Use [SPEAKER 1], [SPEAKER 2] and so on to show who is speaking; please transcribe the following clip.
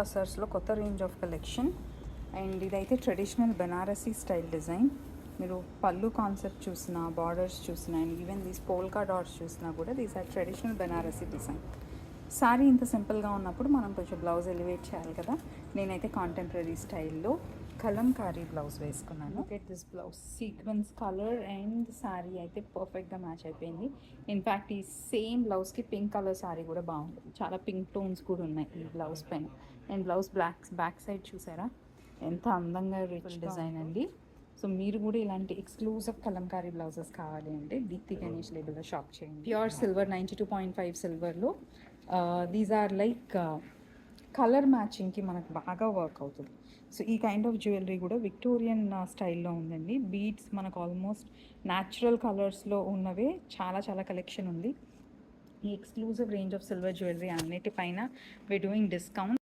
[SPEAKER 1] టసర్స్లో కొత్త range of collection. And ఇదైతే traditional Banarasi style design. మీరు పళ్ళు కాన్సెప్ట్ చూసినా, బార్డర్స్ చూసినా, and even these polka dots చూసినా కూడా these are traditional Banarasi design. Sari ఇంత సింపుల్గా ఉన్నప్పుడు మనం కొంచెం బ్లౌజ్ ఎలివేట్ చేయాలి కదా. నేనైతే కాంటెంపరీ స్టైల్లో కలంకారీ బ్లౌజ్ వేసుకున్నాను. Look at this blouse, sequence colour and sari అయితే పర్ఫెక్ట్గా మ్యాచ్ అయిపోయింది. ఇన్ఫ్యాక్ట్ ఈ సేమ్ బ్లౌజ్కి పింక్ కలర్ శారీ కూడా బాగుంటుంది. చాలా పింక్ టోన్స్ కూడా ఉన్నాయి ఈ బ్లౌజ్ పైన. అండ్ బ్లౌజ్ బ్యాక్ సైడ్ చూసారా ఎంత అందంగా రిచ్ డిజైన్ అండి. సో మీరు కూడా ఇలాంటి ఎక్స్క్లూజివ్ కలంకారీ బ్లౌజెస్ కావాలి అంటే దీప్తి గణేష్ లేబుల్లో షాప్ చేయండి. ప్యూర్ సిల్వర్ 92.5 సిల్వర్లో దీస్ ఆర్ లైక్ కలర్ మ్యాచింగ్కి మనకు బాగా వర్క్ అవుతుంది. సో ఈ కైండ్ ఆఫ్ జ్యువెలరీ కూడా విక్టోరియన్ స్టైల్లో ఉందండి. బీడ్స్ మనకు ఆల్మోస్ట్ న్యాచురల్ కలర్స్లో ఉన్నవే చాలా చాలా కలెక్షన్ ఉంది. ఈ exclusive range of silver jewellery అన్నిటిపైన వీఆర్ డూయింగ్ డిస్కౌంట్.